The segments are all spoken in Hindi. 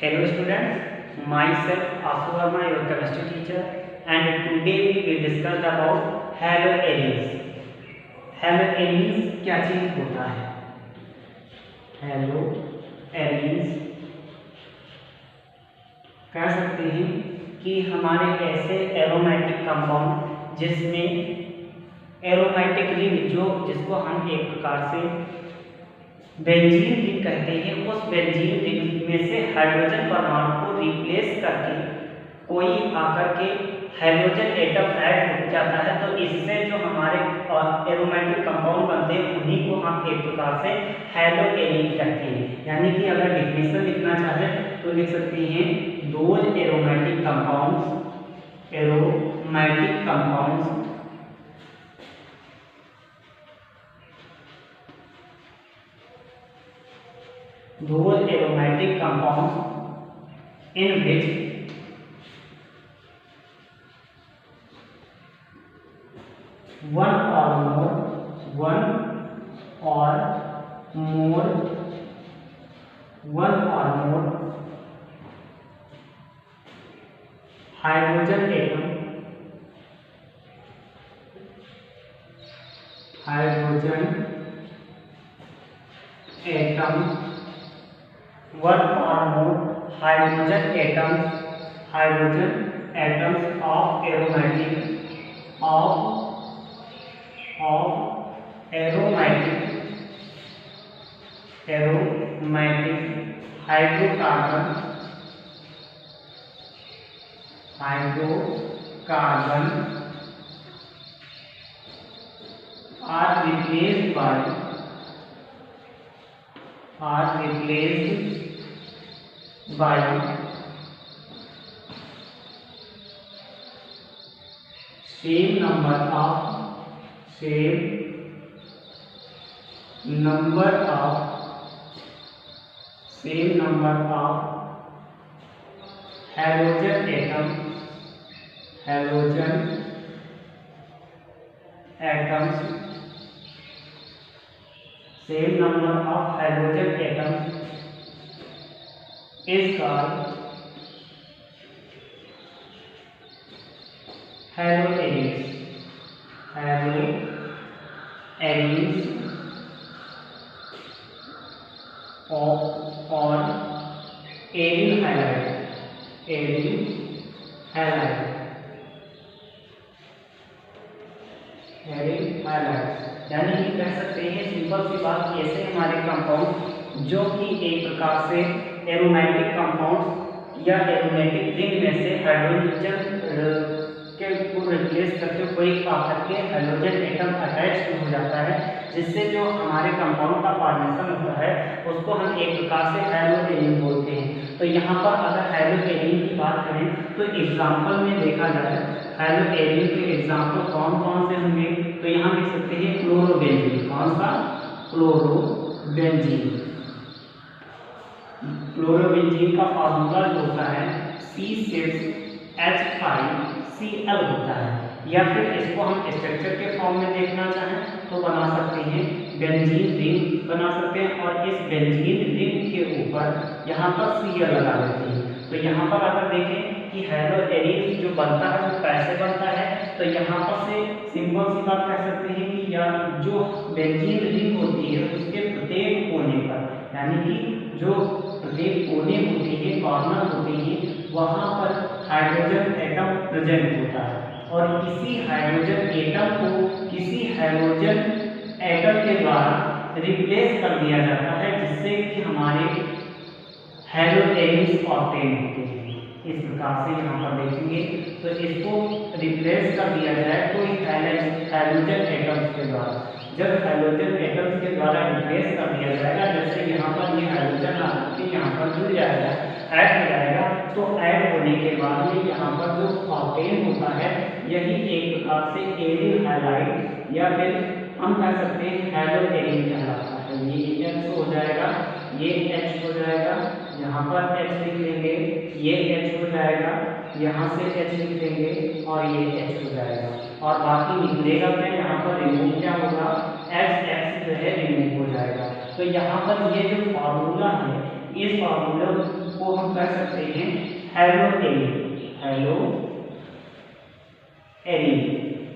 Hello students, myself Asu Verma, your chemistry teacher, and today we will discuss about haloarenes. Haloarenes क्या चीज होता है? Haloarenes कह सकते हैं कि हमारे ऐसे एरोमेटिक कंपाउंड जिसमें एरोमेटिक रिंग जिसको हम एक प्रकार से बेंजीन रिंग कहते हैं, उस बेंजीन रिंग में से हाइड्रोजन परमाणु को रिप्लेस करके कोई आकर के हाइड्रोजन एटम ऐड हो जाता है, तो इससे जो हमारे एरोमेटिक कंपाउंड बनते हैं उन्हीं को हम एक प्रकार से हैलोएरीन कहते हैं। यानी कि अगर डिफिनेशन लिखना चाहें तो लिख सकते हैं those aromatic compounds those aromatic compounds in which one or more hydrogen atoms one or more hydrogen atoms of aromatic hydrocarbon are replaced by same number of halogen atoms is called haloarenes or arene halide। यानी कि कह सकते हैं सिंपल सी बात, ऐसे हमारे कंपाउंड जो कि एक प्रकार से एरोमेटिक कंपाउंड या एरोमेटिक रिंग में से हाइड्रोजन के को रिप्लेस करके कोई आकर के हाइड्रोजन एटम अटैच हो जाता है, जिससे जो हमारे कंपाउंड का फॉर्मेशन होता है उसको हम एक प्रकार से हैलोएरीन बोलते हैं। तो यहाँ पर अगर हैलोएरीन की बात करें तो एग्जाम्पल में देखा जाए हैलोएरीन के एग्जाम्पल कौन कौन से होंगे, तो यहाँ देख सकते हैं क्लोरोबेंजीन। कौन सा? क्लोरोबेंजीन का फार्मूला जो होता है C6H5Cl होता है। या फिर इसको हम स्ट्रक्चर के फॉर्म में देखना चाहें तो बना सकते हैं बेंजीन रिंग बना सकते हैं, और इस बेंजीन रिंग के ऊपर यहाँ पर Cl लगा देते हैं। तो यहाँ पर अगर देखें कि हैलोएरीन जो बनता है वो कैसे बनता है, तो यहाँ पर से सिंपल सी बात कह सकते हैं कि या जो बेंजीन रिंग होती है उसके प्रत्येक कोने पर, यानी कि जो प्रत्येक कोने होती है, कॉर्नर होती है, वहाँ पर हाइड्रोजन एटम प्रेजेंट होता है, और किसी हाइड्रोजन एटम को किसी हाइड्रोजन एटम के द्वारा रिप्लेस कर दिया जाता है, जिससे कि हमारे हैलोएरीन्स ऑब्टेन होते हैं। इस प्रकार से यहाँ पर देखेंगे तो इसको रिप्लेस कर दिया जाए कोई हाइड्रोजन एटम्स के द्वारा। जब हाइड्रोजन एटम्स के द्वारा रिप्लेस कर दिया जाएगा, जैसे यहाँ पर ये हाइड्रोजन आकर यहाँ पर जुड़ जाएगा, ऐड हो जाएगा, तो ऐड होने के बाद में यहाँ पर जो ऑब्टेन होता है यही एक प्रकार से एरिल हैलाइड या फिर हम कह सकते हैं हैलोएरीन कहलाता है। ये H हो जाएगा, ये H हो जाएगा, यहाँ पर H लिख लेंगे, ये H हो जाएगा, यहाँ से H लिख लेंगे और ये H हो जाएगा, और बाकी निकलेगा फिर यहाँ पर रिमूव क्या होगा, H जो है रिमूव हो जाएगा। तो यहाँ पर ये जो फार्मूला है, इस फार्मूला को हम कह हेलोएरीन।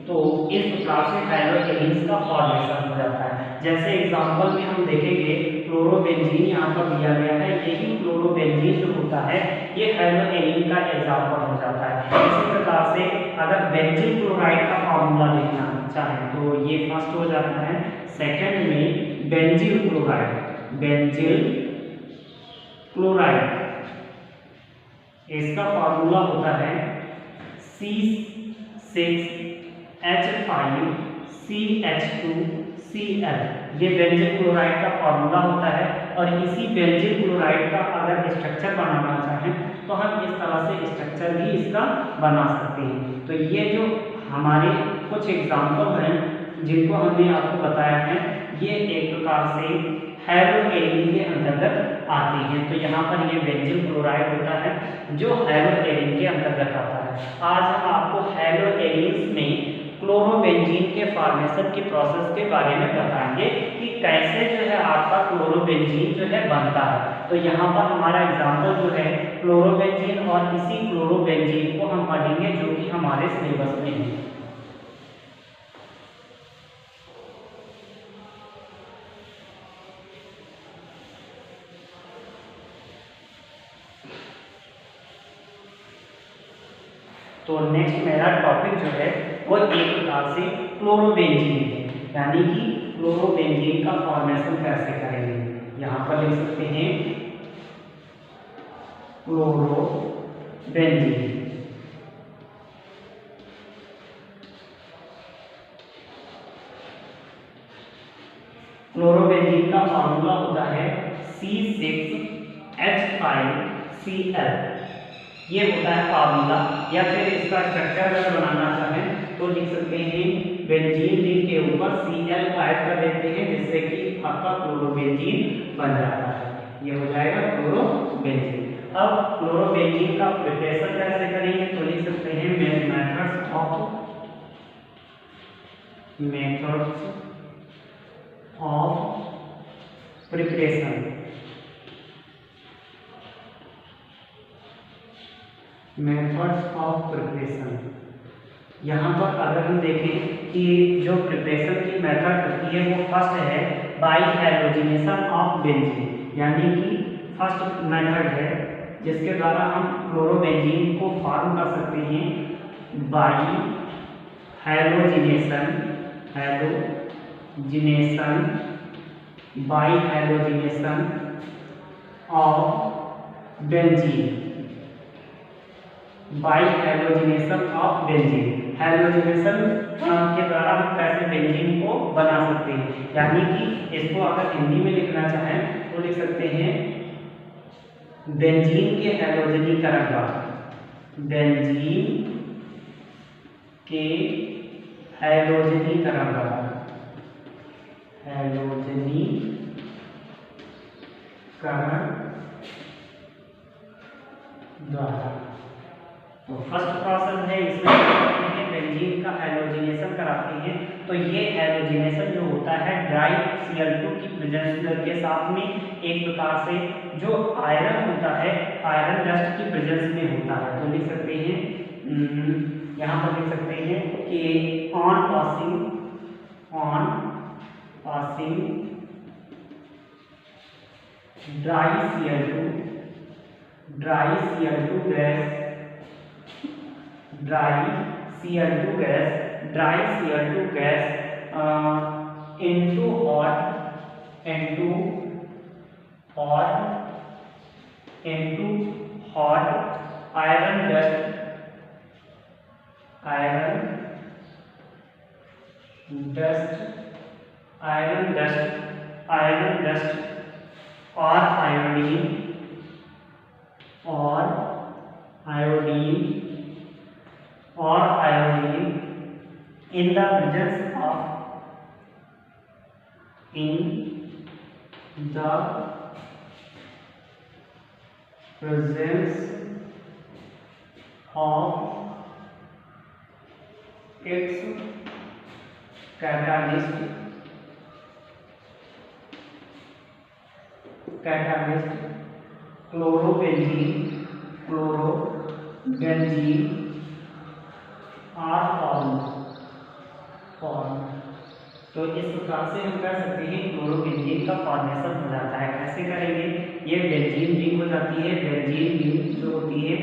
तो इस प्रकार से हेलोएरीन्स का फॉर्मेशन हो जाता है। जैसे एग्जांपल में हम देखेंगे क्लोरोबेंजीन यहाँ पर दिया गया है, यही क्लोरोबेंजीन जो होता है ये हेलोएरीन का एग्जांपल हो जाता है। इसी प्रकार से अगर बेंजील क्लोराइड का फॉर्मूला लिखना चाहें तो ये फर्स्ट हो जाता है। सेकंड में बेंजील क्लोराइड इसका फॉर्मूला होता है C6H5CH2Cl। ये बेंजील क्लोराइड का फॉर्मूला होता है। और इसी बेंजील क्लोराइड का अगर स्ट्रक्चर बनाना चाहें तो हम इस तरह से स्ट्रक्चर भी इसका बना सकते हैं। तो ये जो हमारे कुछ एग्जाम्पल हैं जिनको हमने आपको बताया है, ये एक प्रकार से हेलोएरीन के अंतर्गत आते हैं। तो यहाँ पर ये बेंजील क्लोराइड होता है जो हेलोएरीन के अंतर्गत आता है। आज हम आपको हेलोएरीन्स में क्लोरोबेंजीन के फॉर्मेशन की प्रोसेस के बारे में बताएंगे कि कैसे जो है आपका क्लोरोबेंजीन जो है बनता है। तो यहाँ पर हमारा एग्जाम्पल जो है क्लोरोबेंजीन, और इसी क्लोरोबेंजीन को हम पढ़ेंगे जो कि हमारे सिलेबस में है। तो नेक्स्ट मेरा टॉपिक जो है वो एक प्रकार से क्लोरोबेंजीन है, यानी कि क्लोरोबेंजीन का फॉर्मेशन कैसे करेंगे। यहाँ पर लिख सकते हैं क्लोरोबेंजीन। क्लोरोबेंजीन का फॉर्मूला होता है C6H5Cl। ये होता है फार्मूला। या फिर इसका स्ट्रक्चर अगर बनाना चाहें तो लिख सकते हैं बेंजीन रिंग के ऊपर Cl ऐड कर देते हैं, जिससे कि आपका क्लोरोबेंजीन बन जाता है। ये हो जाएगा क्लोरोबेंजीन। अब क्लोरोबेंजीन का प्रिपरेशन कैसे करेंगे तो लिख सकते हैं methods of preparation. Methods of preparation. यहाँ पर अगर हम देखें कि जो प्रिपरेशन की मेथड होती है वो फर्स्ट है बाई हैलोजिनेशन ऑफ बेंजीन, यानी कि फर्स्ट मेथड है जिसके द्वारा हम क्लोरोबेंजीन को फॉर्म कर सकते हैं by halogenation of benzene. By halogenation of benzene, halogenation के द्वारा हम कैसे बेंजीन को बना सकते हैं। यानी कि इसको अगर हिंदी में लिखना चाहें तो लिख सकते हैं बेंजीन के हैलोजनीकरण द्वारा। बेंजीन के हैलोजनीकरण द्वारा तो फर्स्ट प्रोसेस है, इसमें बेंजीन का हैलोजिनेशन कराते हैं। तो ये हैलोजिनेशन जो होता है ड्राई Cl2 की प्रेजेंस के साथ में एक प्रकार से जो आयरन होता है आयरन डस्ट की प्रेजेंस में होता है। तो लिख सकते हैं यहाँ पर लिख सकते हैं कि on passing dry Cl2 gas into hot iron dust or iodine in the presence of its catalyst chlorobenzene benzene are form. तो इस प्रकार से हम कर सकते हैं क्लोरोबेंजीन का फॉर्मेशन हो जाता है। कैसे करेंगे, ये बेंजीन रिंग हो जाती है। बेंजीन रिंग जो होती है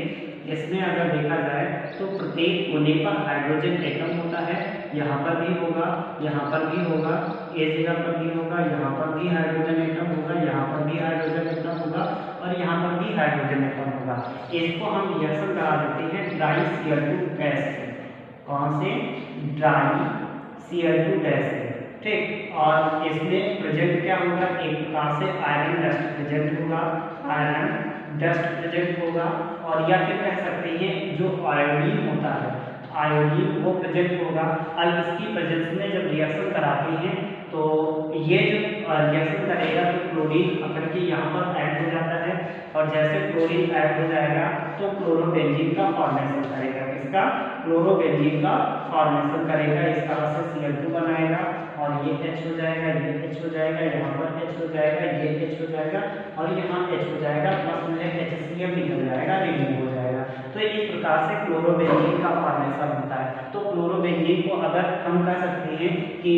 इसमें अगर देखा जाए तो प्रत्येक कोने पर हाइड्रोजन एटम होता है। यहाँ पर भी होगा, यहाँ पर भी होगा, इस जगह पर भी होगा, यहाँ पर भी हाइड्रोजन एटम होगा, यहाँ पर भी हाइड्रोजन एटम होगा और यहाँ पर भी हाइड्रोजन एटम होगा। इसको हम रिएक्शन करा देते हैं ड्राई Cl2 गैस से। कौन से? ड्राई Cl2 गैस से, ठीक। और इसमें प्रेजेंट क्या होगा, एक प्रकार से आयरन डस्ट प्रेजेंट होगा, आयरन डस्ट प्रेजेंट होगा। और या फिर कह सकते हैं जो आयोडीन होता है, आयोडीन वो प्रेजेंट होगा। अब इसकी प्रेजेंस में जब रिएक्शन कराते हैं तो ये जो रिएक्शन करेगा तो क्लोरीन आकर के यहाँ पर ऐड हो जाता है और जैसे क्लोरीन ऐड हो जाएगा तो क्लोरोबेंजीन का फॉर्मेशन करेगा। किसका? क्लोरोबेंजीन का फॉर्मेशन करेगा। इस तरह से Cl2 बनाएगा और ये H हो जाएगा, ये H हो जाएगा, यहाँ पर H हो जाएगा, ये H हो जाएगा और यहाँ H हो जाएगा, प्लस में HCl निकल जाएगा, रिमूव हो जाएगा। तो इस प्रकार से क्लोरोबेंजीन का फॉर्मेशन होता है। तो क्लोरोबेंजीन को अगर हम कह सकते हैं कि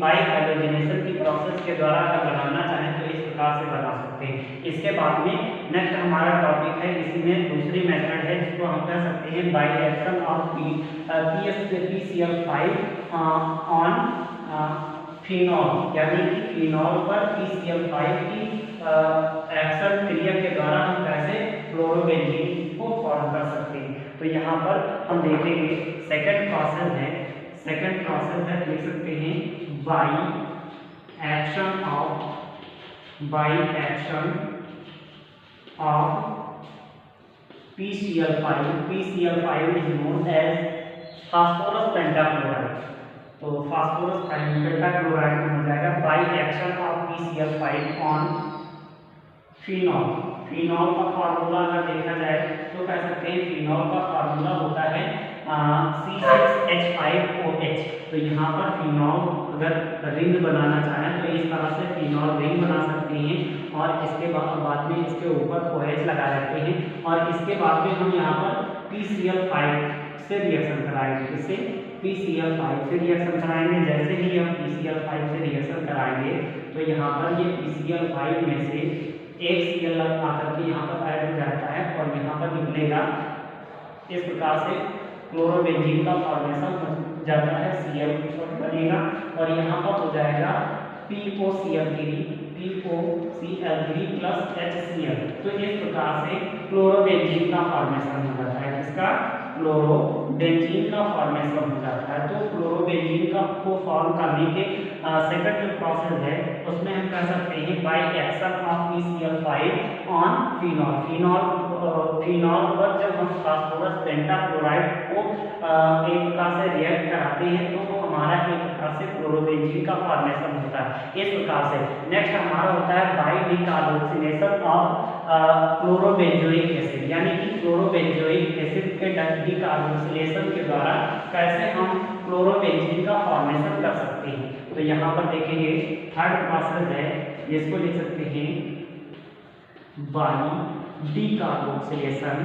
बाई हाइड्रोजनेशन की प्रोसेस के द्वारा अगर बनाना चाहें तो इस प्रकार से बना सकते हैं। इसके बाद में नेक्स्ट हमारा टॉपिक है, इसी में दूसरी मेथड है जिसको हम कह सकते हैं by action of PCl5 on phenol, यानी कि फिनॉल पर PCl5 की एक्शन क्रिया के द्वारा हम कैसे क्लोरोबेंजीन को फॉर्म कर सकते हैं। तो यहाँ पर हम देखेंगे सेकंड प्रोसेस है, सेकंड प्रोसेस है, देख सकते हैं by action of PCl5। PCl5 is known as phosphorus pentachloride। तो फास्फोरस पेंटाक्लोराइड हो जाएगा by action of PCl5 on phenol. Phenol का फार्मूला अगर देखा जाए तो कह सकते हैं फिनॉल का फार्मूला होता है C6H5OH। तो यहाँ पर फिनॉल अगर रिंग बनाना चाहें तो इस तरह से फिनॉल रिंग बना सकते हैं और इसके बाद में इसके ऊपर OH लगा देते हैं और इसके बाद में हम यहाँ पर PCl5 से रिएक्शन कराएंगे। इससे PCl5 से रिएक्शन कराएंगे। जैसे ही हम PCl5 से रिएक्शन कराएंगे तो यहाँ पर ये PCl5 में से एक Cl आकर के यहाँ पर ऐड हो जाता है और यहाँ पर निकलेगा। इस प्रकार से क्लोरोबेंजीन का फॉर्मेशन हो जाता है, Cl बनेगा और यहाँ पर हो जाएगा POCl3 प्लस HCl। तो इस प्रकार से क्लोरोबेंजीन का फॉर्मेशन हो जाता है। किसका? क्लोरोबेंजीन का फॉर्मेशन हो जाता है। तो क्लोरोबेंजीन का को फॉर्म करने के सेकंड जो प्रोसेस है उसमें हम कह सकते हैं by action of PCl5 on phenol. Phenol पर जब हम फास्फोरस पेंटाक्लोराइड को एक प्रकार से रिएक्ट कराते हैं तो वो हमारा एक प्रकार से क्लोरोबेंजीन का फॉर्मेशन होता है। इस प्रकार से नेक्स्ट हमारा होता है by decarboxylation of chlorobenzoic acid, यानी कि क्लोरोबेंजोइक एसिड के डिकार्बोक्सिलेशन के द्वारा कैसे हम क्लोरोबेंजीन का फॉर्मेशन कर सकते हैं। तो यहाँ पर देखेंगे थर्ड प्रोसेस है जिसको लिख सकते हैं by decarboxylation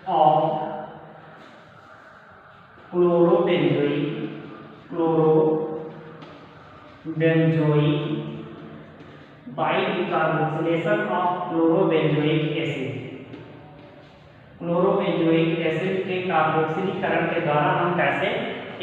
of chlorobenzoic by decarboxylation of chlorobenzoic acid. Chlorobenzoic acid के कार्बोक्सिलीकरण के द्वारा हम कैसे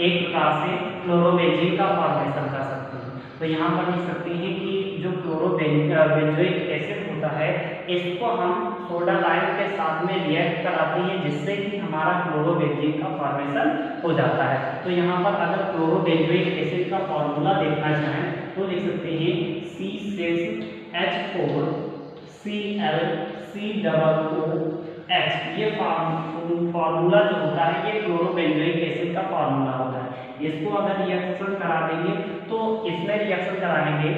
एक प्रकार से क्लोरोबेंजीन का फॉर्मेशन कर सकते हैं। तो यहाँ पर लिख सकते हैं कि जो क्लोरोबेंजोइक एसिड होता है इसको हम सोडा लाइम के साथ में रिएक्ट कराते हैं जिससे कि हमारा क्लोरोबेंजीन का फॉर्मेशन हो जाता है। तो यहाँ पर अगर क्लोरोबेंजोइक एसिड का फॉर्मूला देखना चाहें तो लिख सकते हैं C6H4ClCOOH। ये फार्मूला जो होता है ये क्लोरोबेंजोइक एसिड का फार्मूला होता है। इसको अगर रिएक्शन करा देंगे तो इसमें रिएक्शन कराएंगे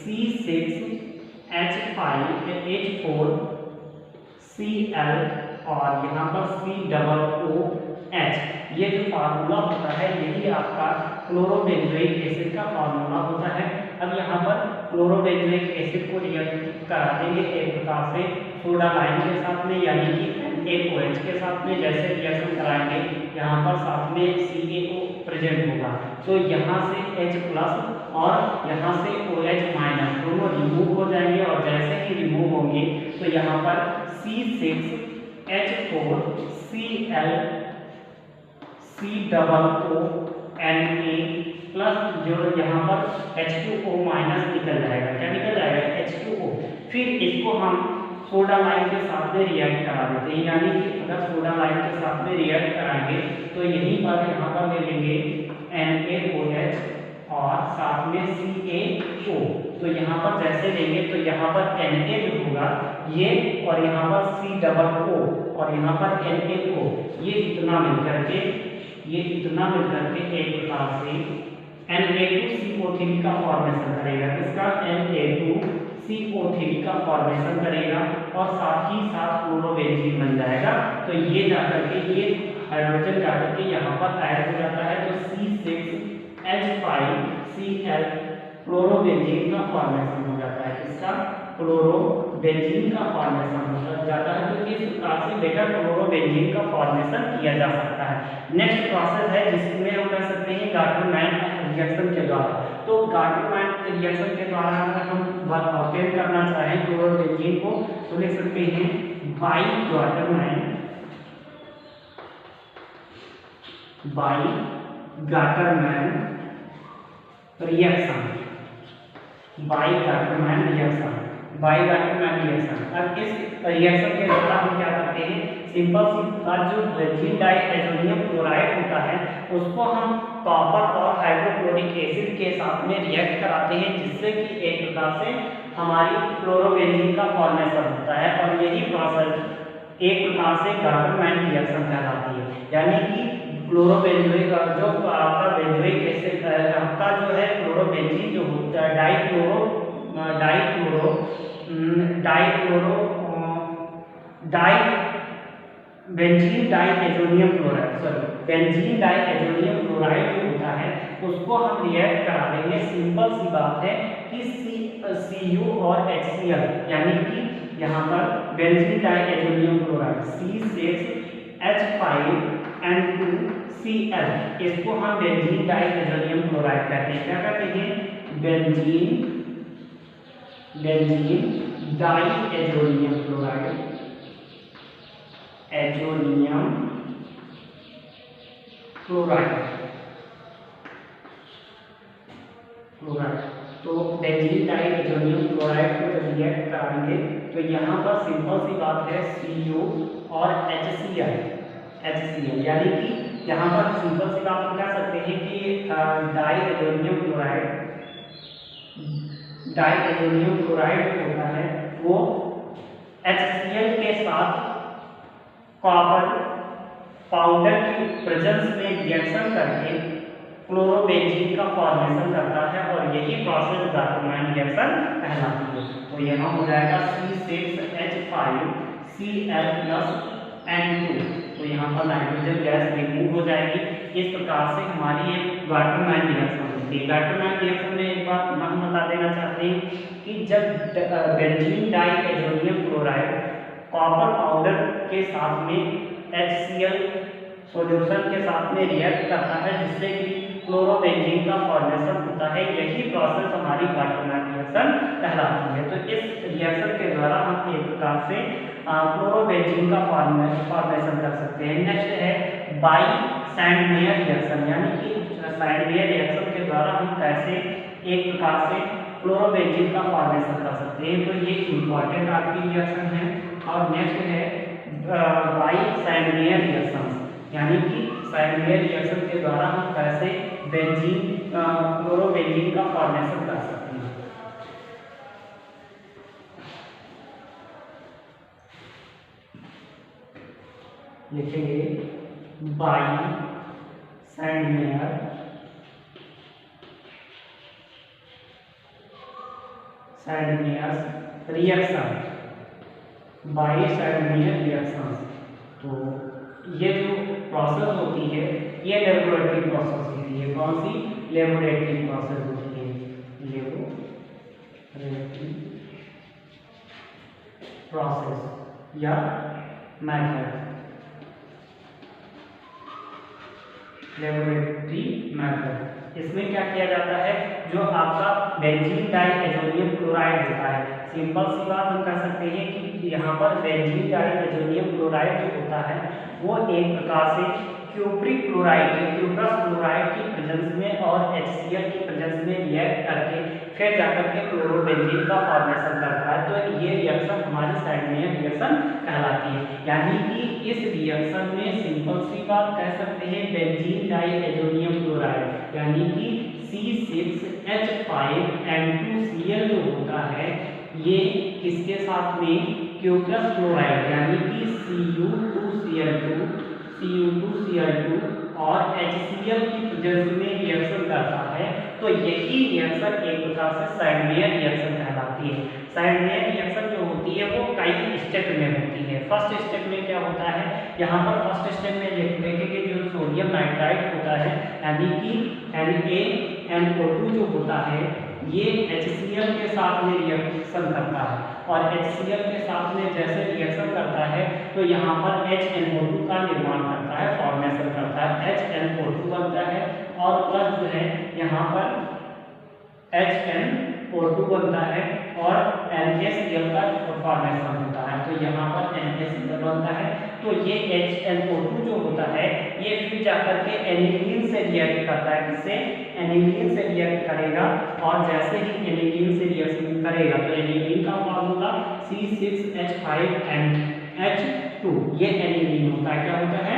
C6H5H4Cl और यहाँ पर COOH। ये जो फार्मूला होता है यही आपका क्लोरोबेंजोइक एसिड का फार्मूला होता है। अब यहाँ पर क्लोरोबेंजोइक एसिड को रिएक्ट करा देंगे एक प्रकार से सोडा लाइम के साथ में, यानी कि NaOH के साथ में। जैसे रिएक्शन कराएंगे यहाँ पर साथ में CaO प्रेजेंट होगा, तो यहाँ से H प्लस और यहाँ से OH माइनस दोनों रिमूव हो जाएंगे, और जैसे ही रिमूव होंगे तो यहाँ पर C6H4 Cl COO Na plus जो यहाँ पर H2O माइनस निकल जाएगा। क्या निकल जाएगा? H2O। फिर इसको हम सोडा लाइम के साथ में रिएक्ट करा देते हैं, यानी कि अगर सोडा लाइम के साथ में रिएक्ट कराएंगे तो यहीं पर यहाँ पर ले लेंगे NaOH और साथ में CaO। तो यहाँ पर जैसे लेंगे तो यहाँ पर Na जो होगा ये, और यहाँ पर COO और यहाँ पर NaO, ये इतना मिलकर के एक प्रकार से Na2CO3 का फॉर्मेशन करेगा। इसका Na2CO3 का फॉर्मेशन करेगा और साथ ही साथ क्लोरोबेंजीन बन जाएगा। तो ये जाकर के ये हाइड्रोजन जाकर के यहाँ पर ऐड हो जाता है, तो C6H5Cl क्लोरोबेंजीन का फॉर्मेशन हो जाता है। इसका क्लोरोबेंजीन का फॉर्मेशन हो जाता है। तो इस प्रकार से बेटा क्लोरोबेंजीन का फॉर्मेशन किया जा सकता है। नेक्स्ट प्रोसेस है जिसमें हम कर सकते हैं गार्टनमैन रिएक्शन के द्वारा। तो गार्टनमैन रिएक्शन के द्वारा अगर हम ऑब्टेन करना चाहें क्लोरोबेंजीन को तो लिख सकते हैं बाई गार्टनमैन रिएक्शन। अब इस रिएक्शन के द्वारा हम क्या करते हैं, सिंपल सी बात, जो बेंजीन डाइएजोनियम क्लोराइड होता है उसको हम कॉपर और हाइड्रोक्लोरिक एसिड के साथ में रिएक्ट कराते हैं, जिससे कि एक प्रकार से हमारी क्लोरोबेंजीन का फॉर्मेशन होता है। और यही प्रोसेस एक प्रकार से गार्टनमैन रिएक्शन कहलाती है। यानी कि क्लोरोबेंजोइक जो आपका बेंजोइक एसिड आपका जो है क्लोरोबेंजीन जो होता है बेंजीन डाइएजोनियम क्लोराइड जो होता है उसको हम रिएक्ट करा देंगे। सिंपल सी बात है कि Cu और HCl, यानी कि यहाँ पर benzene diazonium chloride C6H5 N2Cl, इसको हम बेंजीन डाइएजोनियम क्लोराइड कहते हैं। क्या कहते हैं? बेंजीन डाइएजोनियम क्लोराइड, तो बेंजीन डाइएजोनियम क्लोराइड को जब रिएक्ट कराएंगे तो यहाँ पर सिंपल सी बात है Cu और HCl, यानी कि यहाँ पर सिंपल सी बात हम कह सकते हैं कि डाइएजोनियम क्लोराइड जो होता है वो HCl के साथ कॉपर पाउडर की प्रेजेंस में रिएक्शन करके क्लोरोबेंजीन का फॉर्मेशन करता है, और यही प्रोसेस गार्टनमैन रिएक्शन कहलाती है। तो यहाँ हो जाएगा C6H5Cl + N2, तो यहाँ पर नाइट्रोजन गैस रिमूव हो जाएगी। इस प्रकार से हमारी ये गार्टनमैन रिएक्शन होती है। गार्टनमैन रिएक्शन में एक बात हम बता देना चाहते हैं कि जब benzene diazonium chloride copper powder के साथ में HCl सॉल्यूशन के साथ में रिएक्ट करता है, जिससे कि क्लोरोबेंजीन का फॉर्मेशन होता है, यही प्रोसेस हमारी गार्टनमैन रिएक्शन कहलाती है। तो इस रिएक्शन के द्वारा हम एक प्रकार से क्लोरोबेंजीन का फॉर्मेशन कर सकते हैं। नेक्स्ट है बाई सैंडमेयर रिएक्शन, यानी कि सैंडमेयर रिएक्शन के द्वारा हम कैसे एक प्रकार से क्लोरोबेंजीन का फॉर्मेशन कर सकते हैं। तो ये इम्पॉर्टेंट आपकी रिएक्शन है। और नेक्स्ट है बाई सैंडमेयर रिएक्शन, यानी कि सैंडमेयर रिएक्शन के द्वारा हम कैसे क्लोरोबेंजीन का फॉर्मेशन कर सकते हैं। लिखेंगे by Sandmeyer reaction, by Sandmeyer reaction. तो ये जो प्रोसेस होती है ये लेबोरेटरी प्रोसेस होती है। कौन सी? लेबोरेटरी प्रोसेस होती है, लेबोरेटरी प्रोसेस या मेथड, लेबोरेटरी मेथड। इसमें क्या किया जाता है, जो आपका बेंजीन डाइएजोनियम क्लोराइड होता है, सिंपल सी बात हम कह सकते हैं कि यहाँ पर बेंजीन डाइएजोनियम क्लोराइड जो होता है वो एक प्रकार से क्यूप्रिक क्लोराइड क्यूप्रस क्लोराइड की प्रेजेंस में और HCl की प्रेजेंस में रिएक्ट करके फिर जाकर के क्लोरोबेंजीन का फॉर्मेशन करता है। तो ये रिएक्शन हमारी साइड में रिएक्शन कहलाती है। यानी कि इस रिएक्शन में सिंपल सी बात कह सकते हैं बेंजीन डाइएजोनियम क्लोराइड यानी कि C6H5N2Cl जो होता है ये इसके साथ में क्यूप्रस क्लोराइड यानी कि Cu2Cl2 और HCl की प्रेजेंस में रिएक्शन करता है। तो यही रिएक्शन एक प्रकार से साइडमेयर रिएक्शन कहलाती है। साइडमेयर रिएक्शन जो होती है वो कई स्टेप में होती है। फर्स्ट स्टेप में क्या होता है, यहाँ पर फर्स्ट स्टेप में देखेंगे जो सोडियम नाइट्राइड होता है यानी कि NaNO2 जो होता है ये HCl के साथ में रिएक्शन करता है और HCl के साथ में जैसे रिएक्शन करता है तो यहाँ पर HNO2 का निर्माण करता है, फॉर्मेशन करता है, HNO2 बनता है और प्लस जो है यहाँ पर HNO2 बनता है और NaCl का फॉर्मेशन होता है। तो यहाँ पर NaCl बनता है। तो ये HNO2 जो होता है ये फिर जाकर के एनिलीन से रिएक्ट करता है, किससे, एनिलीन से रिएक्ट करेगा और जैसे ही एनिलीन से रिएक्शन करेगा तो एनिलीन का फॉर्मूला C6H5NH2 ये एनिलीन होता है। क्या होता है,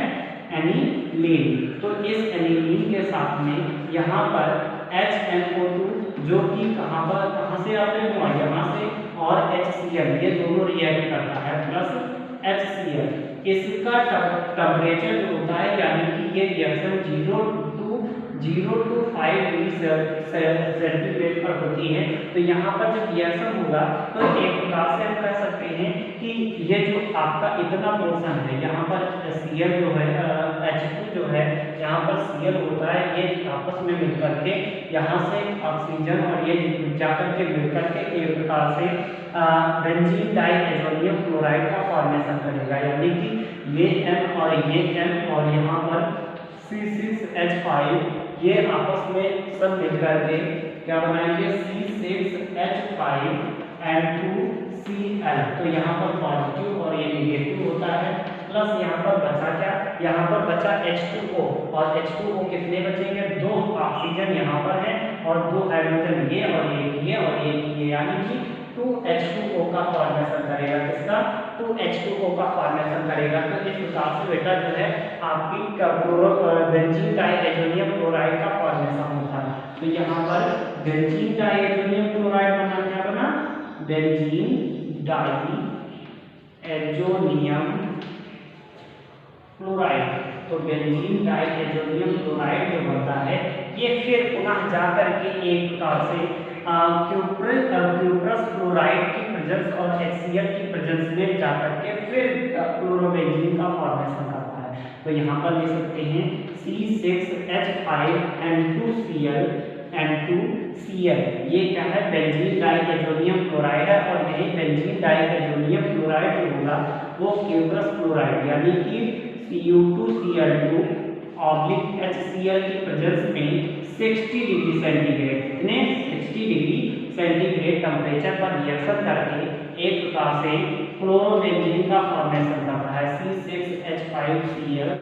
एनिलीन। तो इस एनिलीन के साथ में यहाँ पर HNO2 जो कि कहाँ से आते हैं, यहाँ से, और HCl ये दोनों रिएक्ट करता है प्लस HCl। इसका टेम्परेचर जो होता है यानी कि ये रिएक्शन 0 to 5 डिग्री सेंटीग्रेड पर होती है। तो यहाँ पर जब रिएक्शन होगा तो एक प्रकार से हम कह सकते हैं कि ये जो आपका इतना पोर्शन है यहाँ पर Cl जो है H2 जो है यहाँ पर Cl होता है ये आपस में मिलकर के यहाँ से ऑक्सीजन और ये जाकर के मिलकर के एक प्रकार से बेंजीन डाइएजोनियम क्लोराइड का फॉर्मेशन करेगा। यानी कि ये M और ये M और यहाँ पर C6H5 ये आपस में सब मिलकर के क्या बनाएंगे, C6H5N2Cl। तो यहाँ पर पॉजिटिव और ये निगेटिव होता है प्लस यहाँ पर बचा क्या, यहाँ पर बचा H2O और H2O कितने बचेंगे, 2 ऑक्सीजन यहाँ पर है और 2 हाइड्रोजन ये और ये और ये यानी कि 2H2O का फॉर्मेशन करेगा। किसका, 2H2O का फॉर्मेशन करेगा। तो इस प्रकार से बेटा जो है आपकी बेंजीन डाइएजोनियम क्लोराइड का फॉर्मेशन होता है। तो यहाँ पर बेंजीन डाइएजोनियम क्लोराइड बना, क्या बना, बेंजीन डाइएजोनियम क्लोराइड। तो बेंजीन डाइएजोनियम क्लोराइड जो बनता है ये फिर पुनः जाकर के एक प्रकार से क्यूप्रस क्लोराइड की प्रेजेंस और HCl की प्रेजेंस में जाकर के फिर क्लोरोबेंजीन का फॉर्मेशन करता है। तो यहाँ पर लिख सकते हैं C6H5N2Cl ये क्या है, बेंजीन डाइएजोनियम क्लोराइड है और यही बेंजीन डाइएजोनियम क्लोराइड जो होगा वो क्यूप्रस क्लोराइड यानी कि Cu2Cl2 HCl की प्रेजेंस में 60 डिग्री सेंटीग्रेड, कितने, 60 डिग्री सेंटीग्रेड टेम्परेचर पर रिएक्शन करके एक प्रकार से क्लोरोबेंजीन का फॉर्मेशन करता है C6H5Cl।